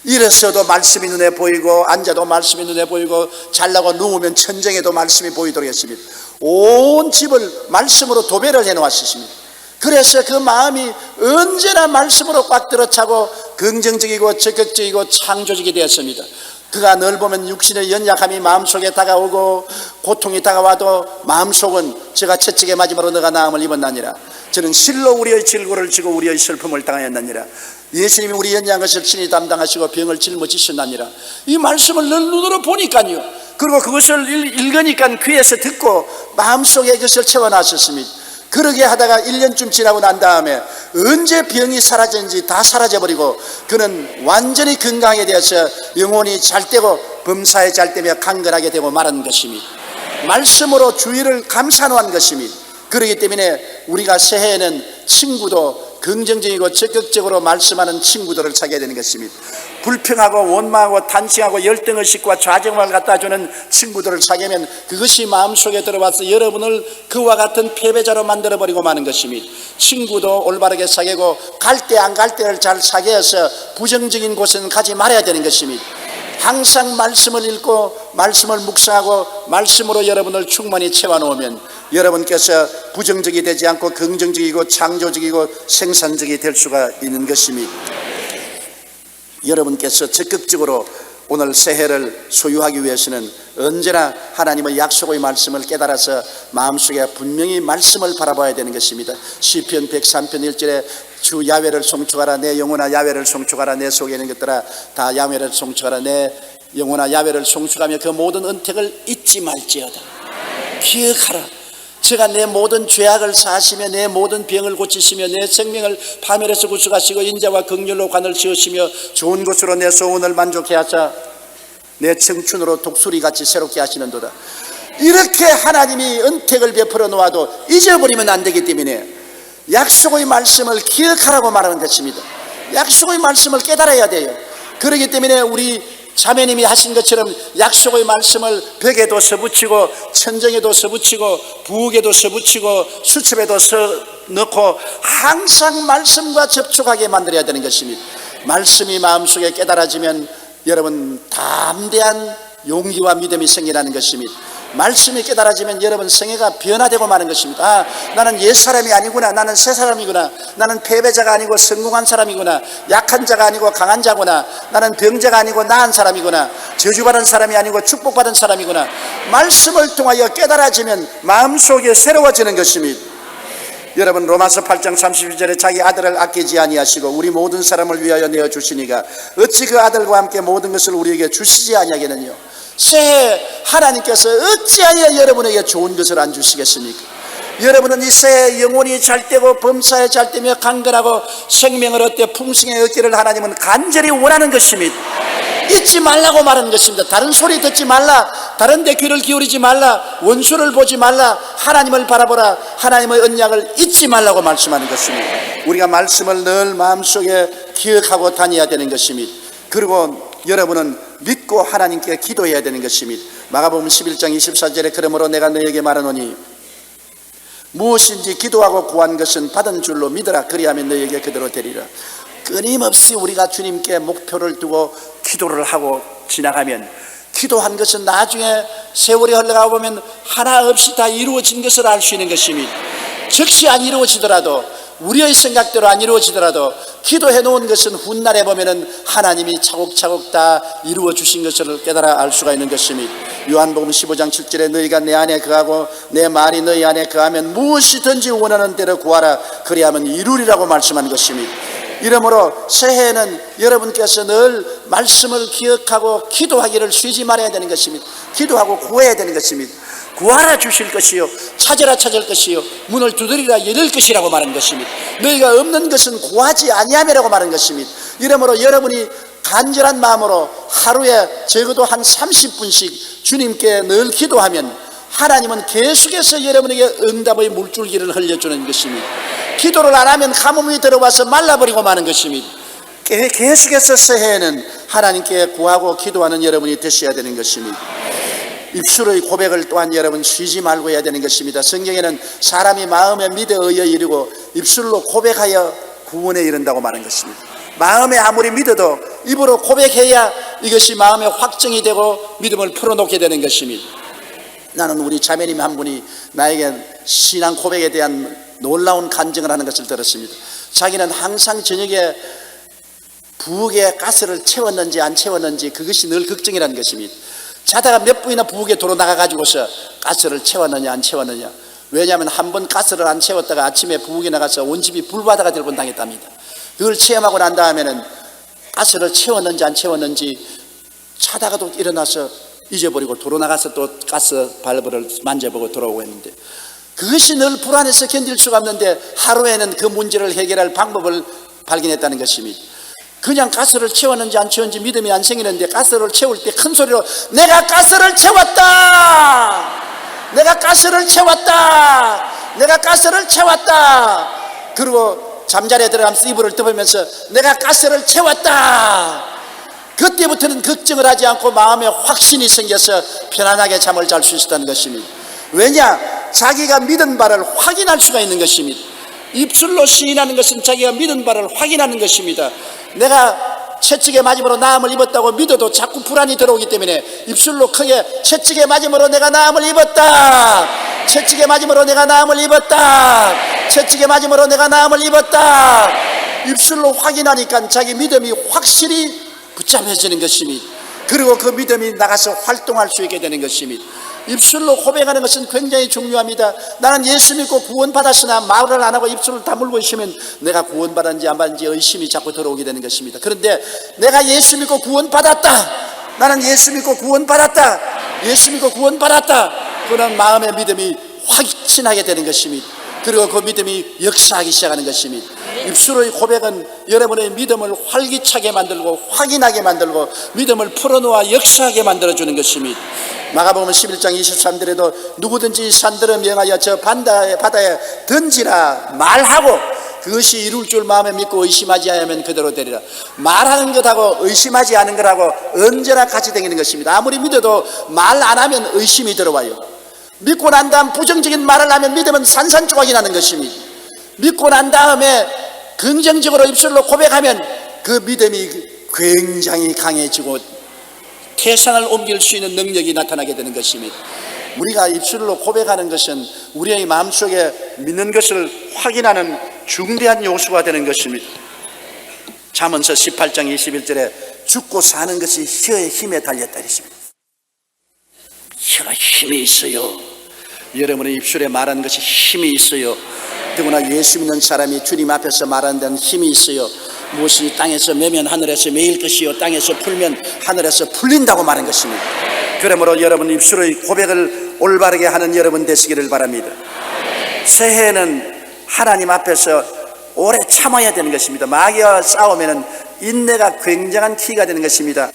일어서도 말씀이 눈에 보이고 앉아도 말씀이 눈에 보이고 잘라고 누우면 천정에도 말씀이 보이도록 했습니다. 온 집을 말씀으로 도배를 해놓았습니다. 그래서 그 마음이 언제나 말씀으로 꽉 들어차고 긍정적이고 적극적이고 창조적이 되었습니다. 그가 늘 보면 육신의 연약함이 마음속에 다가오고 고통이 다가와도 마음속은 제가 채찍에 맞음으로 너가 나음을 입었나니라. 저는 실로 우리의 질고를 지고 우리의 슬픔을 당하였나니라. 예수님이 우리 연약한 것을 친히 담당하시고 병을 짊어지셨나니라. 이 말씀을 늘 눈으로 보니까요, 그리고 그것을 읽으니까 귀에서 듣고 마음속에 그것을 채워놨었습니다. 그러게 하다가 1년쯤 지나고 난 다음에 언제 병이 사라졌는지 다 사라져버리고 그는 완전히 건강하게 되어서 영혼이 잘되고 범사에 잘되며 강건하게 되고 말하는 것입니다. 말씀으로 주의를 감싸놓은 것입니다. 그렇기 때문에 우리가 새해에는 친구도 긍정적이고 적극적으로 말씀하는 친구들을 사귀어야 되는 것입니다. 불평하고 원망하고 탄식하고 열등의식과 좌정을 갖다 주는 친구들을 사귀면 그것이 마음속에 들어와서 여러분을 그와 같은 패배자로 만들어버리고 마는 것입니다. 친구도 올바르게 사귀고 갈 때 안 갈 때를 잘 사귀어서 부정적인 곳은 가지 말아야 되는 것입니다. 항상 말씀을 읽고 말씀을 묵상하고 말씀으로 여러분을 충만히 채워놓으면 여러분께서 부정적이 되지 않고 긍정적이고 창조적이고 생산적이 될 수가 있는 것입니다. 여러분께서 적극적으로 오늘 새해를 소유하기 위해서는 언제나 하나님의 약속의 말씀을 깨달아서 마음속에 분명히 말씀을 바라봐야 되는 것입니다. 시편 103편 1절에 주 야훼를 송축하라. 내 영혼아 야훼를 송축하라. 내 속에 있는 것들아 다 야훼를 송축하라. 내 영혼아 야훼를 송축하며 그 모든 은택을 잊지 말지어다. 기억하라. 제가 내 모든 죄악을 사하시며 내 모든 병을 고치시며 내 생명을 파멸에서 구속하시고 인자와 긍휼로 관을 지으시며 좋은 것으로 내 소원을 만족해 하사 내 청춘으로 독수리같이 새롭게 하시는도다. 이렇게 하나님이 은택을 베풀어 놓아도 잊어버리면 안 되기 때문에 약속의 말씀을 기억하라고 말하는 것입니다. 약속의 말씀을 깨달아야 돼요. 그렇기 때문에 우리 자매님이 하신 것처럼 약속의 말씀을 벽에도 써붙이고 천정에도 써붙이고 부엌에도 써붙이고 수첩에도 넣고 항상 말씀과 접촉하게 만들어야 되는 것입니다. 말씀이 마음속에 깨달아지면 여러분 담대한 용기와 믿음이 생기라는 것입니다. 말씀이 깨달아지면 여러분 생애가 변화되고 마는 것입니다. 아, 나는 옛사람이 아니구나. 나는 새사람이구나. 나는 패배자가 아니고 성공한 사람이구나. 약한 자가 아니고 강한 자구나. 나는 병자가 아니고 나은 사람이구나. 저주받은 사람이 아니고 축복받은 사람이구나. 말씀을 통하여 깨달아지면 마음속에 새로워지는 것입니다. 여러분 로마서 8장 32절에 자기 아들을 아끼지 아니하시고 우리 모든 사람을 위하여 내어주시니가 어찌 그 아들과 함께 모든 것을 우리에게 주시지 아니하겠느냐. 새해 하나님께서 어찌하여 여러분에게 좋은 것을 안 주시겠습니까? 여러분은 이 새해 영혼이 잘되고 범사에 잘되며 강건하고 생명을 얻되 풍성에 얻기를 하나님은 간절히 원하는 것입니다. 잊지 말라고 말하는 것입니다. 다른 소리 듣지 말라. 다른 데 귀를 기울이지 말라. 원수를 보지 말라. 하나님을 바라보라. 하나님의 언약을 잊지 말라고 말씀하는 것입니다. 우리가 말씀을 늘 마음속에 기억하고 다녀야 되는 것입니다. 그리고 여러분은 믿고 하나님께 기도해야 되는 것입니다. 마가복음 11장 24절에 그러므로 내가 너에게 말하노니 무엇인지 기도하고 구한 것은 받은 줄로 믿으라. 그리하면 너에게 그대로 되리라. 끊임없이 우리가 주님께 목표를 두고 기도를 하고 지나가면, 기도한 것은 나중에 세월이 흘러가 보면 하나 없이 다 이루어진 것을 알 수 있는 것입니다. 즉시 안 이루어지더라도, 우리의 생각대로 안 이루어지더라도 기도해 놓은 것은 훗날에 보면은 하나님이 차곡차곡 다 이루어 주신 것을 깨달아 알 수가 있는 것입니다. 요한복음 15장 7절에 너희가 내 안에 거하고 내 말이 너희 안에 거하면 무엇이든지 원하는 대로 구하라. 그리하면 이루리라고 말씀한 것입니다. 이러므로 새해에는 여러분께서 늘 말씀을 기억하고 기도하기를 쉬지 말아야 되는 것입니다. 기도하고 구해야 되는 것입니다. 구하라 주실 것이요, 찾으라 찾을 것이요, 문을 두드리라 열릴 것이라고 말한 것입니다. 너희가 없는 것은 구하지 아니함이라고 말한 것입니다. 이러므로 여러분이 간절한 마음으로 하루에 적어도 한 30분씩 주님께 늘 기도하면 하나님은 계속해서 여러분에게 응답의 물줄기를 흘려주는 것입니다. 기도를 안 하면 가뭄이 들어와서 말라버리고 마는 것입니다. 계속해서 새해에는 하나님께 구하고 기도하는 여러분이 되셔야 되는 것입니다. 입술의 고백을 또한 여러분 쉬지 말고 해야 되는 것입니다. 성경에는 사람이 마음에 믿어 의에 이르고 입술로 고백하여 구원에 이른다고 말한 것입니다. 마음에 아무리 믿어도 입으로 고백해야 이것이 마음에 확정이 되고 믿음을 풀어놓게 되는 것입니다. 나는 우리 자매님 한 분이 나에게 신앙 고백에 대한 놀라운 간증을 하는 것을 들었습니다. 자기는 항상 저녁에 부엌에 가스를 채웠는지 안 채웠는지 그것이 늘 걱정이라는 것입니다. 자다가 몇 분이나 부엌에 도로 나가가지고서 가스를 채웠느냐 안 채웠느냐. 왜냐하면 한 번 가스를 안 채웠다가 아침에 부엌에 나가서 온 집이 불바다가 될 뻔당했답니다. 그걸 체험하고 난 다음에는 가스를 채웠는지 안 채웠는지 자다가도 일어나서 잊어버리고 도로 나가서 또 가스 발브를 만져보고 돌아오고 했는데, 그것이 늘 불안해서 견딜 수가 없는데 하루에는 그 문제를 해결할 방법을 발견했다는 것입니다. 그냥 가스를 채웠는지 안 채웠는지 믿음이 안 생기는데 가스를 채울 때 큰 소리로 내가 가스를 채웠다, 내가 가스를 채웠다, 내가 가스를 채웠다. 그리고 잠자리에 들어가면서 이불을 덮으면서 내가 가스를 채웠다. 그때부터는 걱정을 하지 않고 마음에 확신이 생겨서 편안하게 잠을 잘 수 있었다는 것입니다. 왜냐? 자기가 믿은 바를 확인할 수가 있는 것입니다. 입술로 시인하는 것은 자기가 믿은 바를 확인하는 것입니다. 내가 채찍에 맞음으로 나음을 입었다고 믿어도 자꾸 불안이 들어오기 때문에 입술로 크게 채찍에 맞음으로 내가 나음을 입었다, 채찍에 맞음으로 내가 나음을 입었다, 채찍에 맞음으로 내가 나음을 입었다. 입술로 확인하니까 자기 믿음이 확실히 붙잡혀지는 것입니다. 그리고 그 믿음이 나가서 활동할 수 있게 되는 것입니다. 입술로 고백하는 것은 굉장히 중요합니다. 나는 예수 믿고 구원받았으나 말을 안 하고 입술을 다물고 있으면 내가 구원받았는지 안 받았는지 의심이 자꾸 들어오게 되는 것입니다. 그런데 내가 예수 믿고 구원받았다, 나는 예수 믿고 구원받았다, 예수 믿고 구원받았다, 그런 마음의 믿음이 확신하게 되는 것입니다. 그리고 그 믿음이 역사하기 시작하는 것입니다. 입술의 고백은 여러분의 믿음을 활기차게 만들고 확인하게 만들고 믿음을 풀어놓아 역사하게 만들어주는 것입니다. 마가복음 11장 23절에도 누구든지 산들을 명하여 저 바다에 던지라 말하고 그것이 이룰 줄 마음에 믿고 의심하지 않으면 그대로 되리라. 말하는 것하고 의심하지 않은 것하고 언제나 같이 다니는 것입니다. 아무리 믿어도 말 안 하면 의심이 들어와요. 믿고 난 다음 부정적인 말을 하면 믿음은 산산조각이 나는 것입니다. 믿고 난 다음에 긍정적으로 입술로 고백하면 그 믿음이 굉장히 강해지고 태산을 옮길 수 있는 능력이 나타나게 되는 것입니다. 우리가 입술로 고백하는 것은 우리의 마음속에 믿는 것을 확인하는 중대한 요소가 되는 것입니다. 잠언서 18장 21절에 죽고 사는 것이 혀의 힘에 달렸다 했습니다. 혀가 힘이 있어요. 여러분의 입술에 말하는 것이 힘이 있어요. 더구나 예수 믿는 사람이 주님 앞에서 말하는 데는 힘이 있어요. 무엇이 땅에서 매면 하늘에서 매일 것이요 땅에서 풀면 하늘에서 풀린다고 말한 것입니다. 그러므로 여러분 입술의 고백을 올바르게 하는 여러분 되시기를 바랍니다. 새해에는 하나님 앞에서 오래 참아야 되는 것입니다. 마귀와 싸우면 인내가 굉장한 키가 되는 것입니다.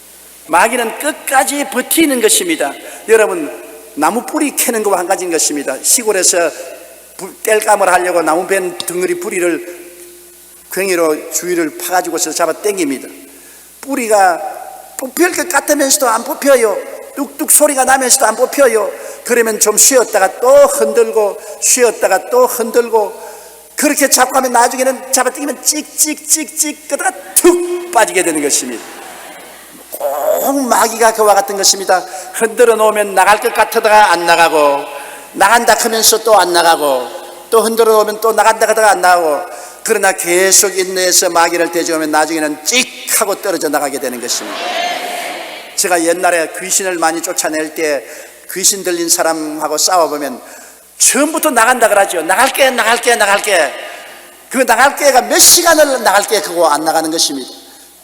마귀는 끝까지 버티는 것입니다. 여러분 나무 뿌리 캐는 것과 한 가지인 것입니다. 시골에서 땔감을 하려고 나무 벤 덩어리 뿌리를 괭이로 주위를 파가지고서 잡아 당깁니다. 뿌리가 뽑힐 것 같으면서도 안 뽑혀요. 뚝뚝 소리가 나면서도 안 뽑혀요. 그러면 좀 쉬었다가 또 흔들고 쉬었다가 또 흔들고 그렇게 잡고 하면 나중에는 잡아당기면 찍찍찍찍 그러다가 툭 빠지게 되는 것입니다. 꼭 마귀가 그와 같은 것입니다. 흔들어 놓으면 나갈 것 같다가 안 나가고 나간다 하면서 또 안 나가고 또 흔들어 놓으면 또 나간다 하다가 안 나가고 그러나 계속 인내해서 마귀를 대적하면 나중에는 찍 하고 떨어져 나가게 되는 것입니다. 제가 옛날에 귀신을 많이 쫓아낼 때 귀신 들린 사람하고 싸워보면 처음부터 나간다 그러죠. 나갈게 그 나갈게가 몇 시간을 나갈게 그거 안 나가는 것입니다.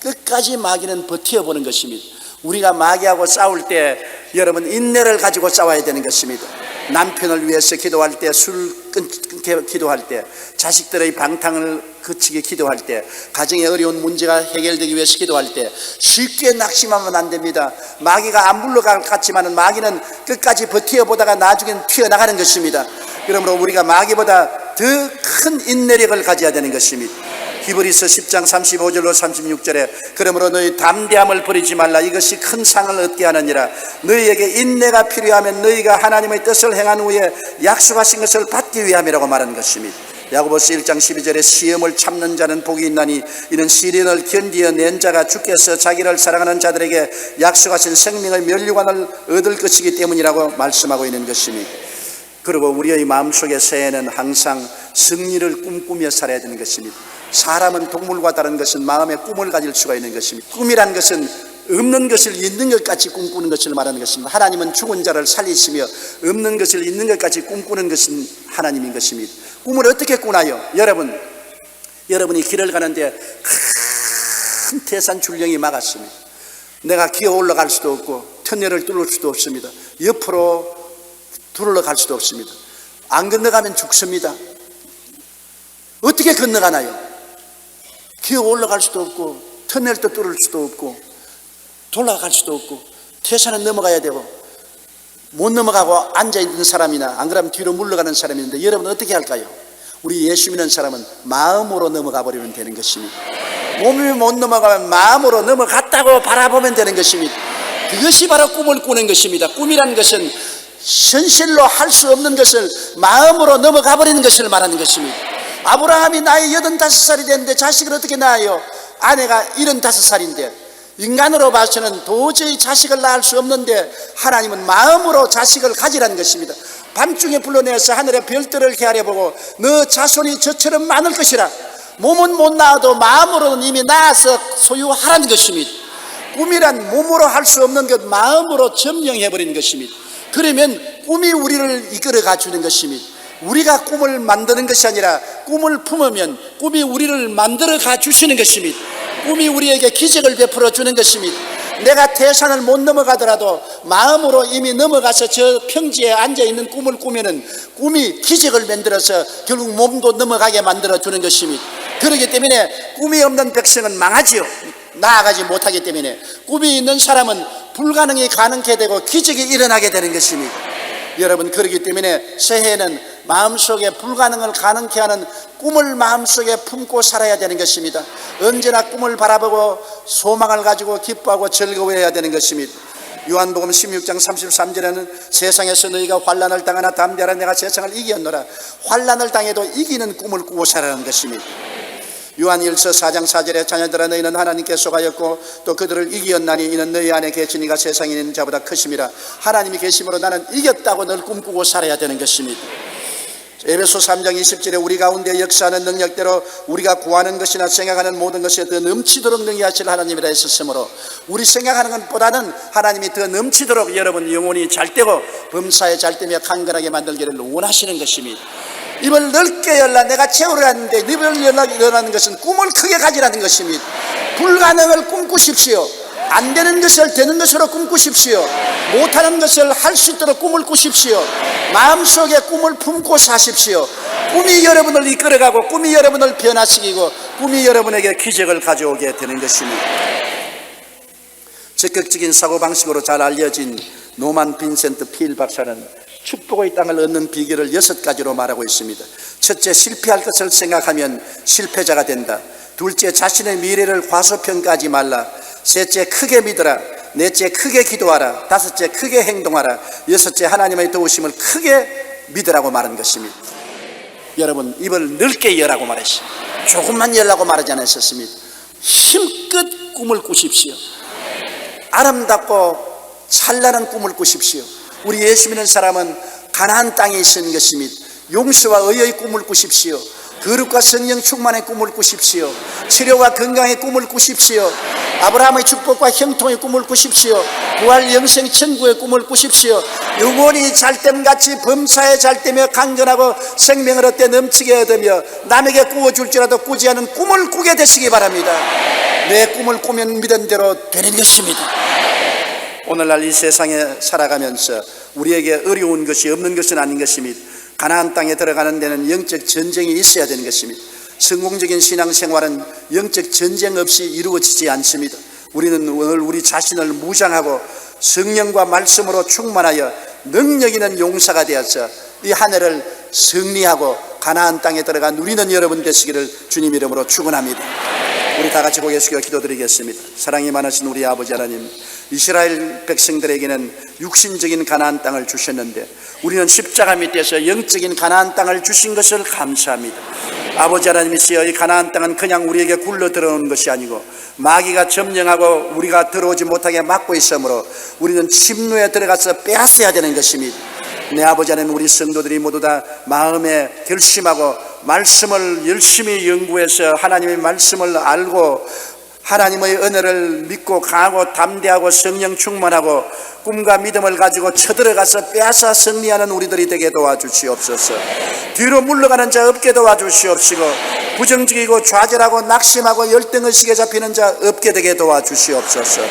끝까지 마귀는 버텨보는 것입니다. 우리가 마귀하고 싸울 때 여러분 인내를 가지고 싸워야 되는 것입니다. 남편을 위해서 기도할 때, 술 끊게 기도할 때, 자식들의 방탕을 그치게 기도할 때, 가정의 어려운 문제가 해결되기 위해서 기도할 때 쉽게 낙심하면 안 됩니다. 마귀가 안 물러갈 것 같지만 마귀는 끝까지 버텨보다가 나중엔 튀어나가는 것입니다. 그러므로 우리가 마귀보다 더 큰 인내력을 가져야 되는 것입니다. 히브리서 10장 35절로 36절에 그러므로 너희 담대함을 버리지 말라. 이것이 큰 상을 얻게 하느니라. 너희에게 인내가 필요하면 너희가 하나님의 뜻을 행한 후에 약속하신 것을 받기 위함이라고 말하는 것입니다. 야고보서 1장 12절에 시험을 참는 자는 복이 있나니 이는 시련을 견디어 낸 자가 주께서 자기를 사랑하는 자들에게 약속하신 생명의 면류관을 얻을 것이기 때문이라고 말씀하고 있는 것입니다. 그리고 우리의 마음속에 새해는 항상 승리를 꿈꾸며 살아야 되는 것입니다. 사람은 동물과 다른 것은 마음에 꿈을 가질 수가 있는 것입니다. 꿈이란 것은 없는 것을 있는 것 같이 꿈꾸는 것을 말하는 것입니다. 하나님은 죽은 자를 살리시며 없는 것을 있는 것 같이 꿈꾸는 것은 하나님인 것입니다. 꿈을 어떻게 꾸나요? 여러분이 길을 가는데 큰 태산 줄령이 막았습니다. 내가 기어 올라갈 수도 없고 터널을 뚫을 수도 없습니다. 옆으로 둘러갈 수도 없습니다. 안 건너가면 죽습니다. 어떻게 건너가나요? 기어 올라갈 수도 없고 터널도 뚫을 수도 없고 돌아갈 수도 없고 태산은 넘어가야 되고 못 넘어가고 앉아있는 사람이나 안 그러면 뒤로 물러가는 사람이 있는데 여러분은 어떻게 할까요? 우리 예수 믿는 사람은 마음으로 넘어가 버리면 되는 것입니다. 몸이 못 넘어가면 마음으로 넘어갔다고 바라보면 되는 것입니다. 그것이 바로 꿈을 꾸는 것입니다. 꿈이라는 것은 현실로 할 수 없는 것을 마음으로 넘어가 버리는 것을 말하는 것입니다. 아브라함이 나이 85살이 됐는데 자식을 어떻게 낳아요? 아내가 75살인데 인간으로 봐서는 도저히 자식을 낳을 수 없는데 하나님은 마음으로 자식을 가지라는 것입니다. 밤중에 불러내서 하늘의 별들을 헤아려보고 너 자손이 저처럼 많을 것이라. 몸은 못 낳아도 마음으로는 이미 낳아서 소유하라는 것입니다. 꿈이란 몸으로 할 수 없는 것 마음으로 점령해버리는 것입니다. 그러면 꿈이 우리를 이끌어가 주는 것입니다. 우리가 꿈을 만드는 것이 아니라 꿈을 품으면 꿈이 우리를 만들어가 주시는 것입니다. 꿈이 우리에게 기적을 베풀어 주는 것입니다. 내가 태산을 못 넘어가더라도 마음으로 이미 넘어가서 저 평지에 앉아있는 꿈을 꾸면은 꿈이 기적을 만들어서 결국 몸도 넘어가게 만들어 주는 것입니다. 그렇기 때문에 꿈이 없는 백성은 망하지요. 나아가지 못하기 때문에 꿈이 있는 사람은 불가능이 가능케 되고 기적이 일어나게 되는 것입니다. 여러분, 그렇기 때문에 새해에는 마음속에 불가능을 가능케 하는 꿈을 마음속에 품고 살아야 되는 것입니다. 언제나 꿈을 바라보고 소망을 가지고 기뻐하고 즐거워해야 되는 것입니다. 요한복음 16장 33절에는 세상에서 너희가 환난을 당하나 담대하라 내가 세상을 이겼노라. 환난을 당해도 이기는 꿈을 꾸고 살아가는 것입니다. 요한일서 4장 4절에 자녀들아 너희는 하나님께 속하였고 또 그들을 이기었나니 이는 너희 안에 계신 이가 세상에 있는 자보다 크심이라. 하나님이 계심으로 나는 이겼다고 늘 꿈꾸고 살아야 되는 것입니다. 에베소 3장 20절에 우리 가운데 역사하는 능력대로 우리가 구하는 것이나 생각하는 모든 것에 더 넘치도록 능히하실 하나님이라 했었으므로 우리 생각하는 것보다는 하나님이 더 넘치도록 여러분 영혼이 잘되고 범사에 잘되며 강건하게 만들기를 원하시는 것입니다. 입을 넓게 열라. 내가 채우라는데 입을 열라는 것은 꿈을 크게 가지라는 것입니다. 불가능을 꿈꾸십시오. 안 되는 것을 되는 것으로 꿈꾸십시오. 못하는 것을 할 수 있도록 꿈을 꾸십시오. 마음속에 꿈을 품고 사십시오. 꿈이 여러분을 이끌어가고 꿈이 여러분을 변화시키고 꿈이 여러분에게 기적을 가져오게 되는 것입니다. 적극적인 사고방식으로 잘 알려진 노만 빈센트 필 박사는 축복의 땅을 얻는 비결을 6가지로 말하고 있습니다. 첫째, 실패할 것을 생각하면 실패자가 된다. 둘째, 자신의 미래를 과소평가하지 말라. 셋째, 크게 믿어라. 넷째, 크게 기도하라. 다섯째, 크게 행동하라. 여섯째, 하나님의 도우심을 크게 믿으라고 말한 것입니다. 여러분, 입을 넓게 열라고 말했습니다. 조금만 열라고 말하지 않았었습니다. 힘껏 꿈을 꾸십시오. 아름답고 찬란한 꿈을 꾸십시오. 우리 예수 믿는 사람은 가나안 땅에 있는 것입니다. 용서와 의의 꿈을 꾸십시오. 거룩과 성령 충만의 꿈을 꾸십시오. 치료와 건강의 꿈을 꾸십시오. 아브라함의 축복과 형통의 꿈을 꾸십시오. 부활 영생 천국의 꿈을 꾸십시오. 영원히 잘됨같이 범사에 잘되며 강건하고 생명을 얻되 넘치게 얻으며 남에게 꾸어줄지라도 꾸지 않은 꿈을 꾸게 되시기 바랍니다. 내 꿈을 꾸면 믿은 대로 되는 것입니다. 오늘날 이 세상에 살아가면서 우리에게 어려운 것이 없는 것은 아닌 것입니다. 가나안 땅에 들어가는 데는 영적 전쟁이 있어야 되는 것입니다. 성공적인 신앙생활은 영적 전쟁 없이 이루어지지 않습니다. 우리는 오늘 우리 자신을 무장하고 성령과 말씀으로 충만하여 능력 있는 용사가 되어서 이 한 해를 승리하고 가나안 땅에 들어가 누리는 여러분 되시기를 주님 이름으로 축원합니다. 우리 다 같이 고개 숙여 기도드리겠습니다. 사랑이 많으신 우리 아버지 하나님, 이스라엘 백성들에게는 육신적인 가나안 땅을 주셨는데 우리는 십자가 밑에서 영적인 가나안 땅을 주신 것을 감사합니다. 아버지 하나님이시여, 이 가나안 땅은 그냥 우리에게 굴러 들어오는 것이 아니고 마귀가 점령하고 우리가 들어오지 못하게 막고 있으므로 우리는 침노에 들어가서 빼앗아야 되는 것입니다. 내 아버지 하나님, 우리 성도들이 모두 다 마음에 결심하고 말씀을 열심히 연구해서 하나님의 말씀을 알고 하나님의 은혜를 믿고 강하고 담대하고 성령 충만하고 꿈과 믿음을 가지고 쳐들어가서 빼앗아 승리하는 우리들이 되게 도와주시옵소서. 뒤로 물러가는 자 없게 도와주시옵시고 부정적이고 좌절하고 낙심하고 열등의식에 잡히는 자 없게 되게 도와주시옵소서.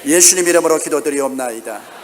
예수님 이름으로 기도드리옵나이다.